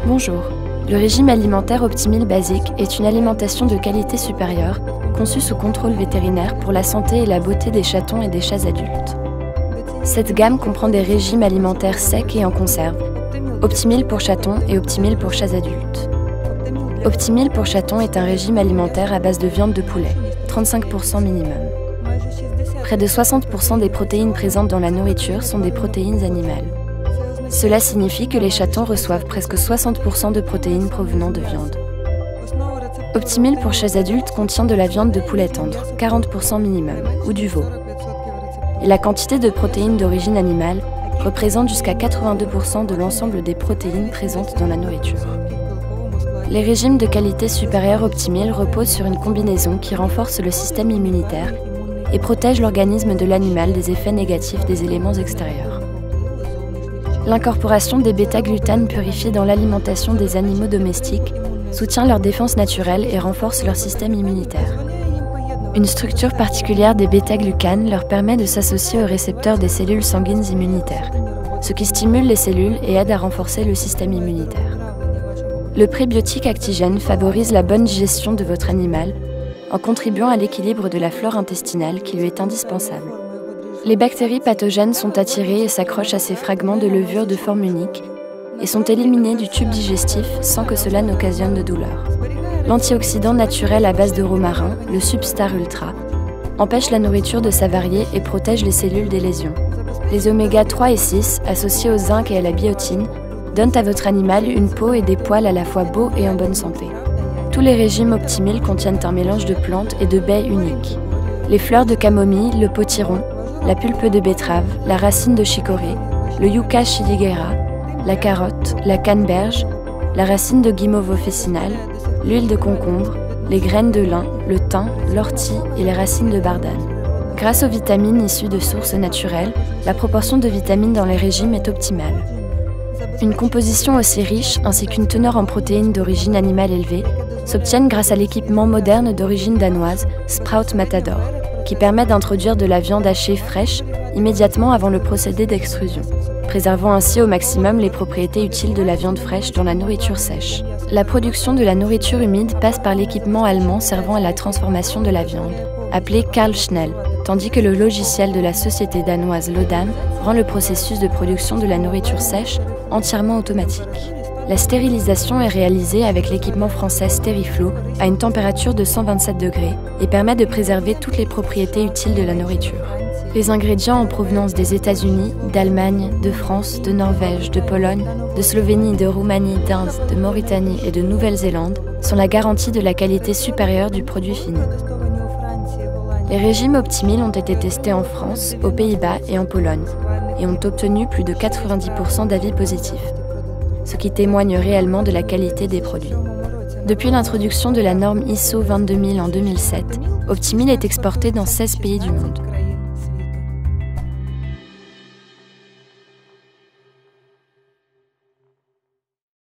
Bonjour. Le régime alimentaire Optimil Basique est une alimentation de qualité supérieure, conçue sous contrôle vétérinaire pour la santé et la beauté des chatons et des chats adultes. Cette gamme comprend des régimes alimentaires secs et en conserve, Optimil pour chatons et Optimil pour chats adultes. Optimil pour chatons est un régime alimentaire à base de viande de poulet, 35% minimum. Près de 60% des protéines présentes dans la nourriture sont des protéines animales. Cela signifie que les chatons reçoivent presque 60% de protéines provenant de viande. Optimil pour chats adultes contient de la viande de poulet tendre, 40% minimum, ou du veau. Et la quantité de protéines d'origine animale représente jusqu'à 82% de l'ensemble des protéines présentes dans la nourriture. Les régimes de qualité supérieure Optimil reposent sur une combinaison qui renforce le système immunitaire et protège l'organisme de l'animal des effets négatifs des éléments extérieurs. L'incorporation des bêta-glutanes purifiés dans l'alimentation des animaux domestiques soutient leur défense naturelle et renforce leur système immunitaire. Une structure particulière des bêta-glucanes leur permet de s'associer aux récepteurs des cellules sanguines immunitaires, ce qui stimule les cellules et aide à renforcer le système immunitaire. Le prébiotique Actigène favorise la bonne digestion de votre animal en contribuant à l'équilibre de la flore intestinale qui lui est indispensable. Les bactéries pathogènes sont attirées et s'accrochent à ces fragments de levure de forme unique et sont éliminées du tube digestif sans que cela n'occasionne de douleur. L'antioxydant naturel à base de romarin, le Substar Ultra, empêche la nourriture de s'avarier et protège les cellules des lésions. Les oméga 3 et 6, associés au zinc et à la biotine, donnent à votre animal une peau et des poils à la fois beaux et en bonne santé. Tous les régimes Optimil contiennent un mélange de plantes et de baies uniques. Les fleurs de camomille, le potiron, la pulpe de betterave, la racine de chicorée, le Yucca shigera, la carotte, la canneberge, la racine de guimauve officinale, l'huile de concombre, les graines de lin, le thym, l'ortie et les racines de bardane. Grâce aux vitamines issues de sources naturelles, la proportion de vitamines dans les régimes est optimale. Une composition aussi riche ainsi qu'une teneur en protéines d'origine animale élevée s'obtiennent grâce à l'équipement moderne d'origine danoise Sprout Matador, qui permet d'introduire de la viande hachée fraîche immédiatement avant le procédé d'extrusion, préservant ainsi au maximum les propriétés utiles de la viande fraîche dans la nourriture sèche. La production de la nourriture humide passe par l'équipement allemand servant à la transformation de la viande, appelé Carl Schnell, tandis que le logiciel de la société danoise Lodam rend le processus de production de la nourriture sèche entièrement automatique. La stérilisation est réalisée avec l'équipement français Stériflo à une température de 127 degrés et permet de préserver toutes les propriétés utiles de la nourriture. Les ingrédients en provenance des États-Unis, d'Allemagne, de France, de Norvège, de Pologne, de Slovénie, de Roumanie, d'Inde, de Mauritanie et de Nouvelle-Zélande sont la garantie de la qualité supérieure du produit fini. Les régimes Optimil ont été testés en France, aux Pays-Bas et en Pologne et ont obtenu plus de 90% d'avis positifs, ce qui témoigne réellement de la qualité des produits. Depuis l'introduction de la norme ISO 22000 en 2007, Optimil est exporté dans 16 pays du monde.